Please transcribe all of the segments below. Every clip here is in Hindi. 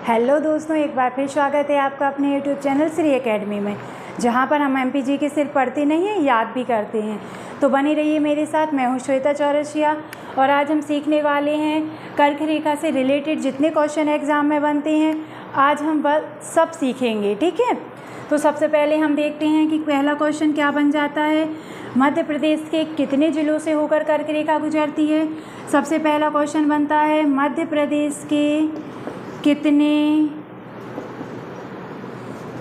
हेलो दोस्तों, एक बार फिर स्वागत है आपका अपने यूट्यूब चैनल श्री एकेडमी में, जहां पर हम एमपीजी के सिर्फ पढ़ते नहीं हैं, याद भी करते हैं। तो बनी रहिए मेरे साथ। मैं हूं श्वेता चौरसिया और आज हम सीखने वाले हैं कर्क रेखा से रिलेटेड जितने क्वेश्चन एग्ज़ाम में बनते हैं, आज हम सब सीखेंगे। ठीक है, तो सबसे पहले हम देखते हैं कि पहला क्वेश्चन क्या बन जाता है। मध्य प्रदेश के कितने ज़िलों से होकर कर्क रेखा गुजरती है। सबसे पहला क्वेश्चन बनता है मध्य प्रदेश के कितने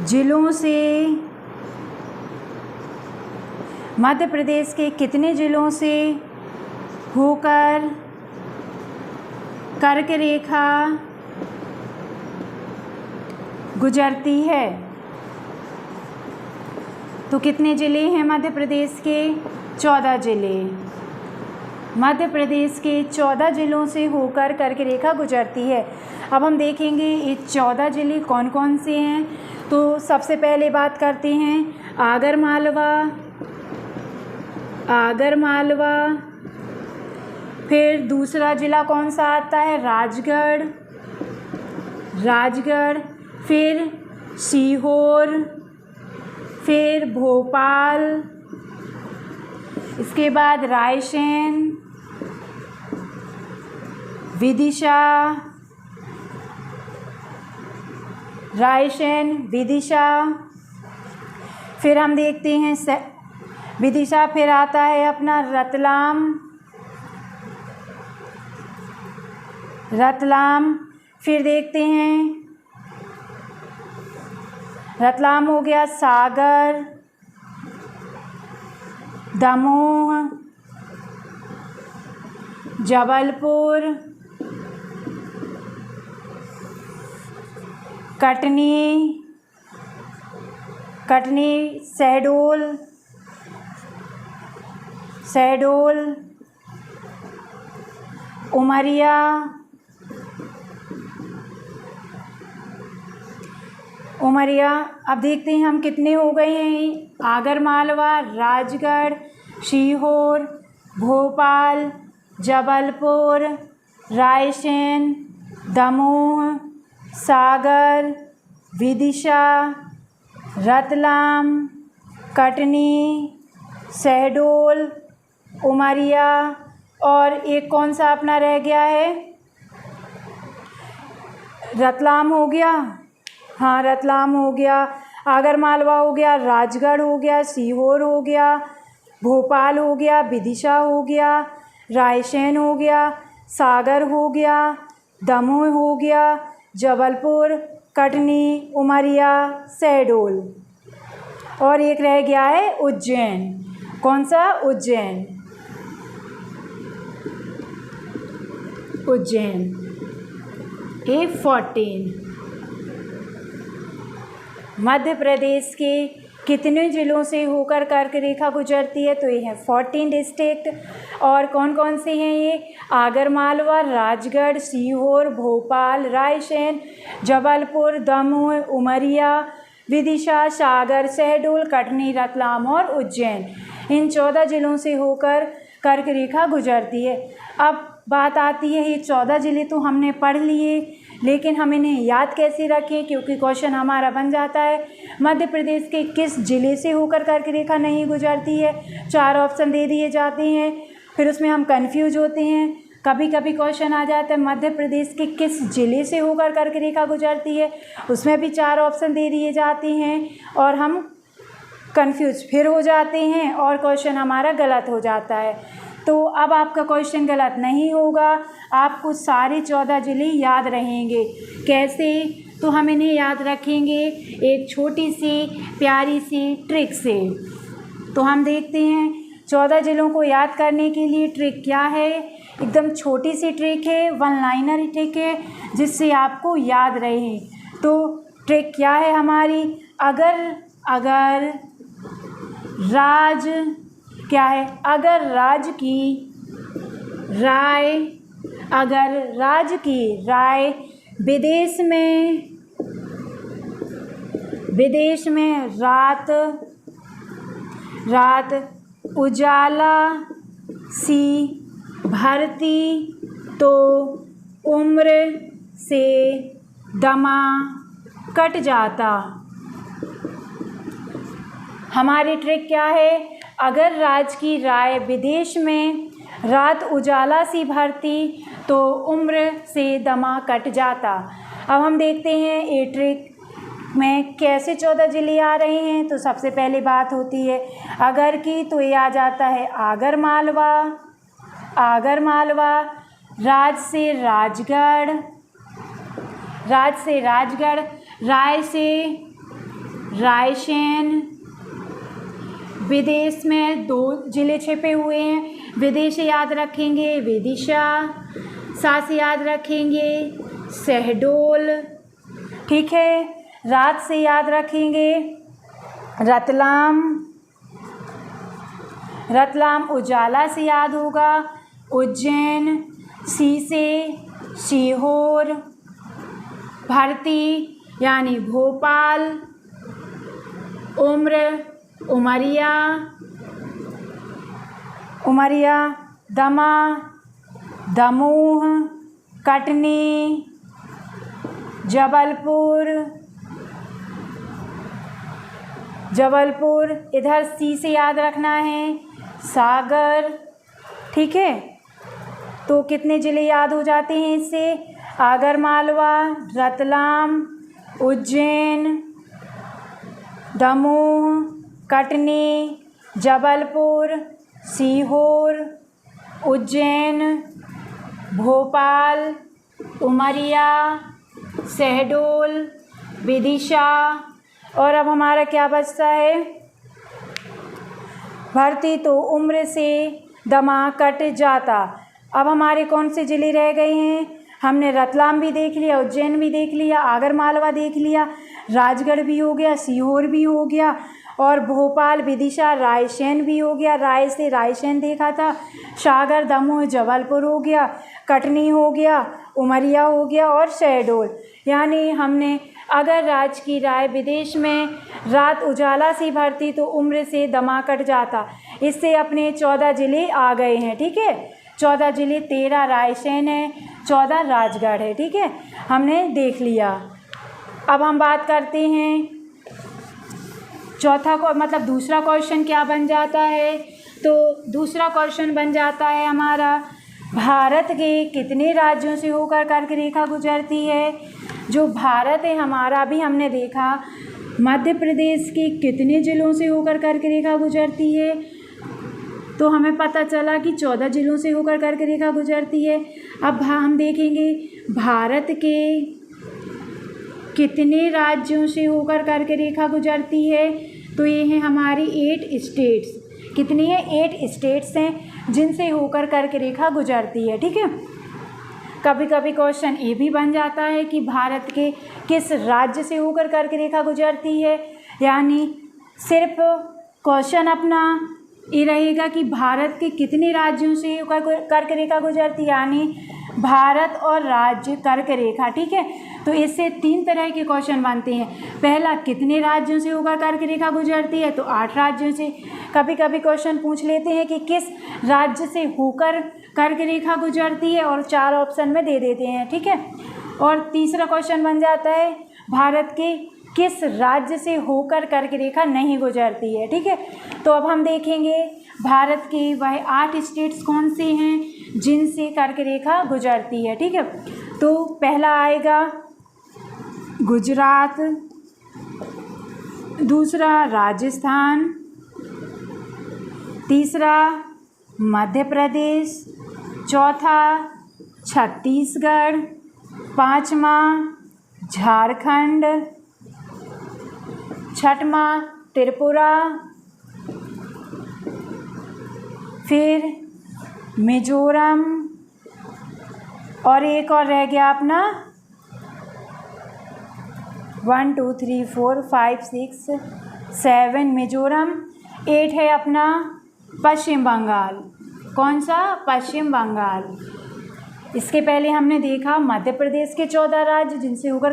ज़िलों से, मध्य प्रदेश के कितने ज़िलों से होकर कर्क रेखा गुजरती है। तो कितने ज़िले हैं मध्य प्रदेश के? 14 ज़िले। मध्य प्रदेश के 14 ज़िलों से होकर कर्क रेखा गुजरती है। अब हम देखेंगे ये 14 ज़िले कौन कौन से हैं। तो सबसे पहले बात करते हैं आगर मालवा, फिर दूसरा ज़िला कौन सा आता है? राजगढ़, फिर सीहोर, फिर भोपाल, इसके बाद रायसेन, विदिशा, फिर हम देखते हैं विदिशा, फिर आता है अपना रतलाम, फिर देखते हैं रतलाम हो गया, सागर, दमोह, जबलपुर, कटनी, शहडोल, उमरिया, अब देखते हैं हम कितने हो गए हैं। आगर मालवा, राजगढ़, सीहोर, भोपाल, जबलपुर, रायसेन, दमोह, सागर, विदिशा, रतलाम, कटनी, शहडोल, उमरिया, और एक कौन सा अपना रह गया है? रतलाम हो गया। हाँ, रतलाम हो गया, आगर मालवा हो गया, राजगढ़ हो गया, सीहोर हो गया, भोपाल हो गया, विदिशा हो गया, रायसेन हो गया, सागर हो गया, दमोह हो गया, जबलपुर, कटनी, उमरिया, शहडोल, और एक रह गया है उज्जैन। कौन सा? उज्जैन। A14। मध्य प्रदेश के कितने ज़िलों से होकर कर्क रेखा गुजरती है? तो ये है 14 डिस्ट्रिक्ट। और कौन कौन से हैं ये? आगर मालवा, राजगढ़, सीहोर, भोपाल, रायसेन, जबलपुर, दमोह, उमरिया, विदिशा, सागर, शहडोल, कटनी, रतलाम और उज्जैन। इन 14 ज़िलों से होकर कर्क रेखा गुजरती है। अब बात आती है, ये 14 ज़िले तो हमने पढ़ लिए, लेकिन हम इन्हें याद कैसे रखें? क्योंकि क्वेश्चन हमारा बन जाता है मध्य प्रदेश के किस ज़िले से होकर कर्क रेखा नहीं गुजरती है। 4 ऑप्शन दे दिए जाते हैं, फिर उसमें हम कंफ्यूज होते हैं। कभी कभी क्वेश्चन आ जाता है मध्य प्रदेश के किस ज़िले से होकर कर्क रेखा गुजरती है, उसमें भी 4 ऑप्शन दे दिए जाते हैं और हम कंफ्यूज फिर हो जाते हैं और क्वेश्चन हमारा गलत हो जाता है। तो अब आपका क्वेश्चन गलत नहीं होगा, आपको सारे 14 ज़िले याद रहेंगे। कैसे? तो हम इन्हें याद रखेंगे एक छोटी सी प्यारी सी ट्रिक से। तो हम देखते हैं 14 ज़िलों को याद करने के लिए ट्रिक क्या है। एकदम छोटी सी ट्रिक है, 1 लाइनर ट्रिक है, जिससे आपको याद रहे। तो ट्रिक क्या है हमारी? अगर राज क्या है? अगर राज की राय विदेश में रात उजाला सी भरती तो उम्र से दमा कट जाता। हमारी ट्रिक क्या है? अगर राज की राय विदेश में रात उजाला सी भरती तो उम्र से दमा कट जाता। अब हम देखते हैं ये ट्रिक में कैसे 14 जिले आ रहे हैं। तो सबसे पहले बात होती है अगर की, तो ये आ जाता है आगर मालवा, आगर मालवा। राज से राजगढ़, राज से राजगढ़। राय से रायसेन। विदेश में 2 जिले छिपे हुए हैं, विदेश याद रखेंगे विदिशा, सा से याद रखेंगे शहडोल, ठीक है। रात से याद रखेंगे रतलाम, रतलाम। उजाला से याद होगा उज्जैन, सी से सीहोर। भर्ती यानी भोपाल। उम्र उमरिया, उमरिया। दमा दमोह, कटनी, जबलपुर, जबलपुर। इधर सी से याद रखना है सागर, ठीक है। तो कितने ज़िले याद हो जाते हैं इससे? आगर मालवा, रतलाम, उज्जैन, दमोह, कटनी, जबलपुर, सीहोर, उज्जैन, भोपाल, उमरिया, शहडोल, विदिशा। और अब हमारा क्या बचता है? भर्ती तो उम्र से दमा कट जाता। अब हमारे कौन से ज़िले रह गए हैं? हमने रतलाम भी देख लिया, उज्जैन भी देख लिया, आगर मालवा देख लिया, राजगढ़ भी हो गया, सीहोर भी हो गया, और भोपाल, विदिशा, रायसेन भी हो गया। राय से रायसेन देखा था। सागर, दमोह, जबलपुर हो गया, कटनी हो गया, उमरिया हो गया और शहडोल। यानी हमने अगर राज की राय विदेश में रात उजाला सी भरती तो उम्र से दमा कट जाता। इससे अपने 14 ज़िले आ गए हैं, ठीक है। 14 ज़िले, 13 रायसेन है, 14 राजगढ़ है, ठीक है। हमने देख लिया। अब हम बात करते हैं चौथा को, मतलब दूसरा क्वेश्चन क्या बन जाता है? तो दूसरा क्वेश्चन बन जाता है हमारा भारत के कितने राज्यों से होकर कर्क रेखा गुजरती है? जो भारत है हमारा, अभी हमने देखा मध्य प्रदेश के कितने ज़िलों से होकर कर्क रेखा गुजरती है। तो हमें पता चला कि 14 ज़िलों से होकर कर्क रेखा गुजरती है। अब हम देखेंगे भारत के कितने राज्यों से होकर कर्क रेखा गुजरती है। तो ये हैं हमारी 8 स्टेट्स। कितनी है? 8 स्टेट्स हैं जिनसे होकर कर्क रेखा गुजरती है, ठीक है। कभी कभी क्वेश्चन ये भी बन जाता है कि भारत के किस राज्य से होकर कर्क रेखा गुजरती है। यानी सिर्फ क्वेश्चन अपना ये रहेगा कि भारत के कितने राज्यों से कर्क रेखा गुजरती है, यानी भारत और राज्य कर्क रेखा, ठीक है। तो इससे 3 तरह के क्वेश्चन बनते हैं। पहला, कितने राज्यों से होकर कर्क रेखा गुजरती है? तो 8 राज्यों से। कभी कभी क्वेश्चन पूछ लेते हैं कि किस राज्य से होकर कर्क रेखा गुजरती है, और 4 ऑप्शन में दे देते हैं, ठीक है। और तीसरा क्वेश्चन बन जाता है भारत के किस राज्य से होकर कर्क रेखा नहीं गुजरती है, ठीक है। तो अब हम देखेंगे भारत के वह 8 स्टेट्स कौन से हैं जिनसे कर्क रेखा गुजरती है, ठीक है। तो पहला आएगा गुजरात, दूसरा राजस्थान, तीसरा मध्य प्रदेश, चौथा छत्तीसगढ़, पाँचवा झारखंड, छठवां त्रिपुरा, फिर मिजोरम, और एक और रह गया अपना 1 2 3 4 5 6 7 मिजोरम। 8 है अपना पश्चिम बंगाल। कौन सा? पश्चिम बंगाल। इसके पहले हमने देखा मध्य प्रदेश के 14 राज्य जिनसे होकर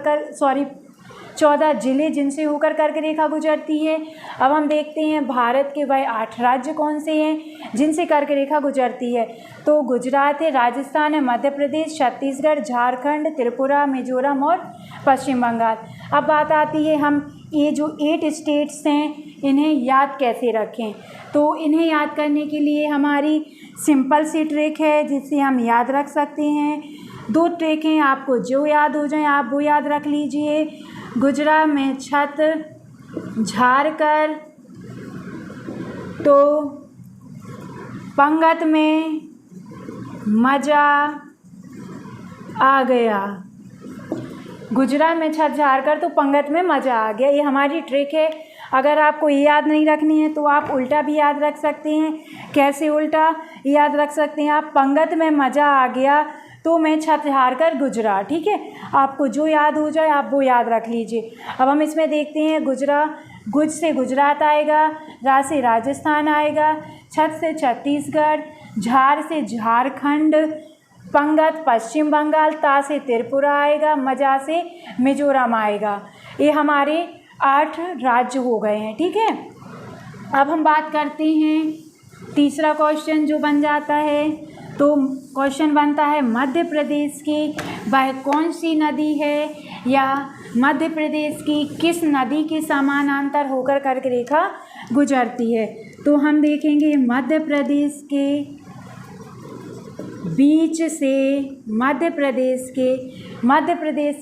14 जिले जिनसे होकर कर्क रेखा गुजरती है। अब हम देखते हैं भारत के वह 8 राज्य कौन से हैं जिनसे कर्क रेखा गुजरती है। तो गुजरात है, राजस्थान है, मध्य प्रदेश, छत्तीसगढ़, झारखंड, त्रिपुरा, मिजोरम और पश्चिम बंगाल। अब बात आती है हम ये जो 8 स्टेट्स हैं इन्हें याद कैसे रखें। तो इन्हें याद करने के लिए हमारी सिंपल सी ट्रिक है जिससे हम याद रख सकते हैं। 2 ट्रिक हैं, आपको जो याद हो जाए आप वो याद रख लीजिए। गुजरात में छत झाड़ कर तो पंगत में मज़ा आ गया। गुजरात में छत झाड़ कर तो पंगत में मज़ा आ गया, ये हमारी ट्रिक है। अगर आपको ये याद नहीं रखनी है तो आप उल्टा भी याद रख सकते हैं। कैसे उल्टा याद रख सकते हैं आप? पंगत में मज़ा आ गया तो मैं छत झाड़ कर गुजरा। ठीक है, आपको जो याद हो जाए आप वो याद रख लीजिए। अब हम इसमें देखते हैं गुज से गुजरात आएगा, रा से राजस्थान आएगा, छत से छत्तीसगढ़, झाड़ से झारखंड, पंगत पश्चिम बंगाल, ता से त्रिपुरा आएगा, मजा से मिजोरम आएगा। ये हमारे 8 राज्य हो गए हैं। ठीक है, अब हम बात करते हैं तीसरा क्वेश्चन जो बन जाता है। तो क्वेश्चन बनता है मध्य प्रदेश की वह कौन सी नदी है या मध्य प्रदेश की किस नदी के समानांतर होकर कर्क रेखा गुजरती है। तो हम देखेंगे मध्य प्रदेश के बीच से मध्य प्रदेश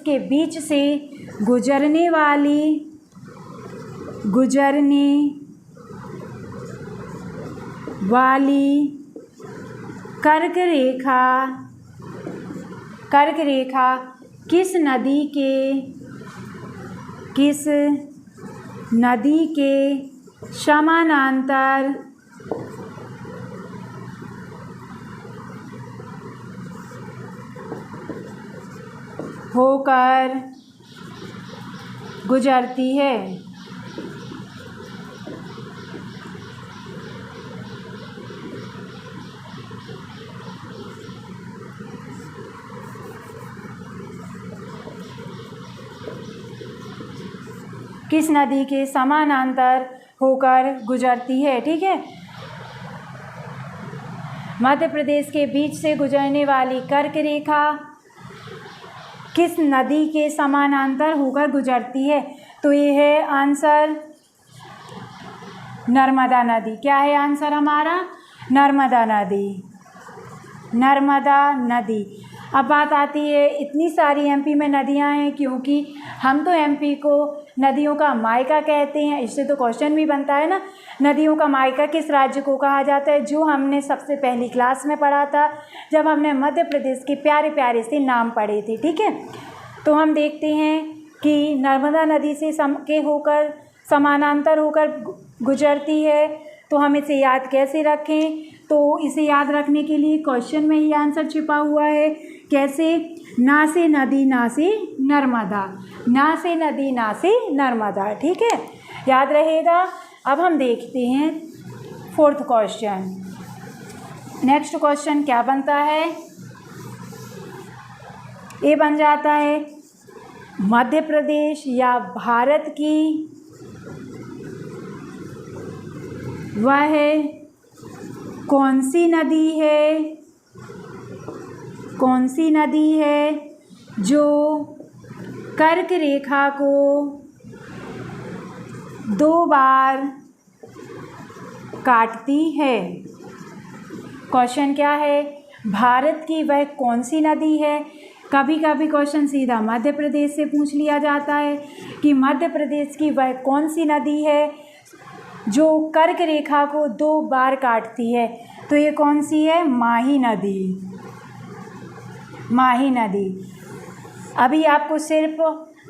के बीच से गुजरने वाली कर्क रेखा किस नदी के समानांतर होकर गुजरती है। किस नदी के समानांतर होकर गुजरती है। ठीक है, मध्य प्रदेश के बीच से गुजरने वाली कर्क रेखा किस नदी के समानांतर होकर गुजरती है। तो ये है आंसर नर्मदा नदी। क्या है आंसर हमारा? नर्मदा नदी। अब बात आती है इतनी सारी एमपी में नदियां हैं क्योंकि हम तो एमपी को नदियों का मायका कहते हैं। इससे तो क्वेश्चन भी बनता है ना, नदियों का मायका किस राज्य को कहा जाता है, जो हमने सबसे पहली क्लास में पढ़ा था जब हमने मध्य प्रदेश के प्यारे प्यारे से नाम पढ़े थे। ठीक है, तो हम देखते हैं कि नर्मदा नदी से समानांतर होकर गुजरती है। तो हम इसे याद कैसे रखें? तो इसे याद रखने के लिए क्वेश्चन में ही आंसर छिपा हुआ है। कैसे? ना से नदी ना से नर्मदा, ना से नदी ना से नर्मदा। ठीक है, याद रहेगा। अब हम देखते हैं 4th क्वेश्चन। नेक्स्ट क्वेश्चन क्या बनता है? ये बन जाता है मध्य प्रदेश या भारत की वह कौन सी नदी है जो कर्क रेखा को 2 बार काटती है। क्वेश्चन क्या है? भारत की वह कौन सी नदी है। कभी कभी क्वेश्चन सीधा मध्य प्रदेश से पूछ लिया जाता है कि मध्य प्रदेश की वह कौन सी नदी है जो कर्क रेखा को 2 बार काटती है। तो ये कौन सी है? माही नदी। अभी आपको सिर्फ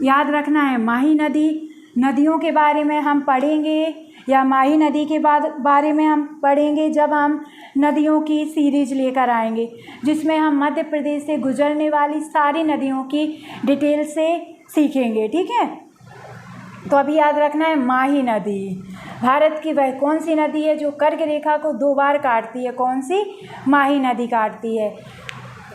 याद रखना है माही नदी। नदियों के बारे में हम पढ़ेंगे या माही नदी के बारे में हम पढ़ेंगे जब हम नदियों की सीरीज लेकर आएंगे, जिसमें हम मध्य प्रदेश से गुजरने वाली सारी नदियों की डिटेल से सीखेंगे। ठीक है, तो अभी याद रखना है माही नदी। भारत की वह कौन सी नदी है जो कर्क रेखा को 2 बार काटती है? कौन सी? माही नदी काटती है।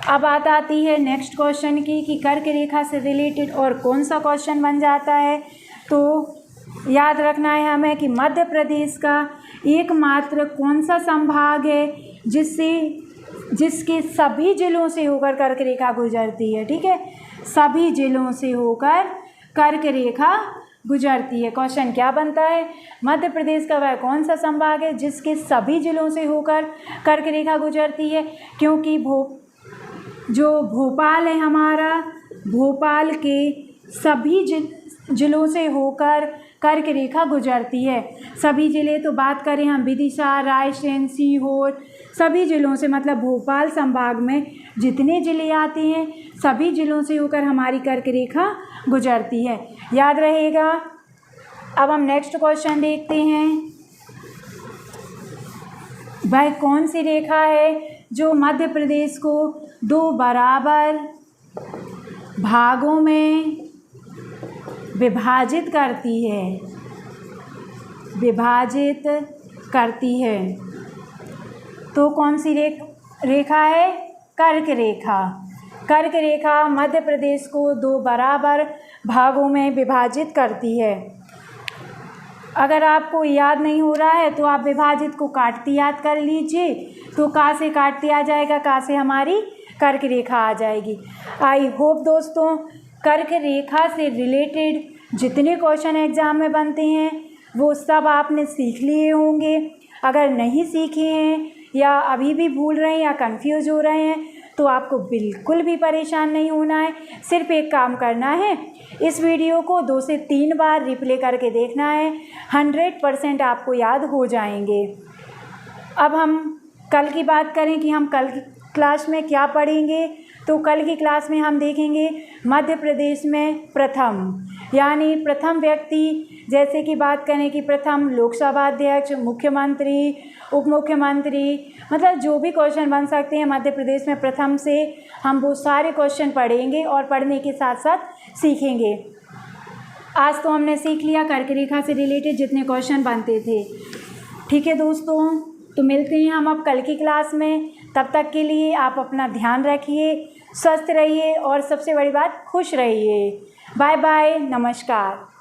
अब बात आती है नेक्स्ट क्वेश्चन की कि कर्क रेखा से रिलेटेड और कौन सा क्वेश्चन बन जाता है। तो याद रखना है हमें कि मध्य प्रदेश का एकमात्र कौन सा संभाग है जिसके सभी जिलों से होकर कर्क रेखा गुजरती है। ठीक है, सभी जिलों से होकर कर्क रेखा गुजरती है। क्वेश्चन क्या बनता है, मध्य प्रदेश का वह कौन सा संभाग है जिसके सभी जिलों से होकर कर्क रेखा गुजरती है। क्योंकि जो भोपाल है हमारा, भोपाल के सभी जिलों से होकर कर्क रेखा गुजरती है। सभी जिले तो बात करें हम विदिशा, रायसेन, सीहोर, सभी जिलों से, मतलब भोपाल संभाग में जितने जिले आते हैं सभी जिलों से होकर हमारी कर्क रेखा गुजरती है। याद रहेगा। अब हम नेक्स्ट क्वेश्चन देखते हैं। वह कौन सी रेखा है जो मध्य प्रदेश को 2 बराबर भागों में विभाजित करती है, विभाजित करती है। तो कौन सी रेखा है, कर्क रेखा। कर्क रेखा मध्य प्रदेश को 2 बराबर भागों में विभाजित करती है। अगर आपको याद नहीं हो रहा है तो आप विभाजित को काटती याद कर लीजिए। तो का से काटते आ जाएगा, का से हमारी कर्क रेखा आ जाएगी। आई होप दोस्तों कर्क रेखा से रिलेटेड जितने क्वेश्चन एग्जाम में बनते हैं वो सब आपने सीख लिए होंगे। अगर नहीं सीखे हैं या अभी भी भूल रहे हैं या कंफ्यूज हो रहे हैं तो आपको बिल्कुल भी परेशान नहीं होना है। सिर्फ एक काम करना है, इस वीडियो को 2 से 3 बार रिप्ले करके देखना है, 100% आपको याद हो जाएंगे। अब हम कल की बात करें कि हम कल की क्लास में क्या पढ़ेंगे। तो कल की क्लास में हम देखेंगे मध्य प्रदेश में प्रथम, यानी प्रथम व्यक्ति, जैसे कि बात करें कि प्रथम लोकसभा अध्यक्ष, मुख्यमंत्री, उप मुख्यमंत्री, मतलब जो भी क्वेश्चन बन सकते हैं मध्य प्रदेश में प्रथम से, हम वो सारे क्वेश्चन पढ़ेंगे और पढ़ने के साथ साथ सीखेंगे। आज तो हमने सीख लिया कर्क रेखा से रिलेटेड जितने क्वेश्चन बनते थे। ठीक है दोस्तों, तो मिलते हैं हम अब कल की क्लास में। तब तक के लिए आप अपना ध्यान रखिए, स्वस्थ रहिए और सबसे बड़ी बात खुश रहिए। बाय बाय, नमस्कार।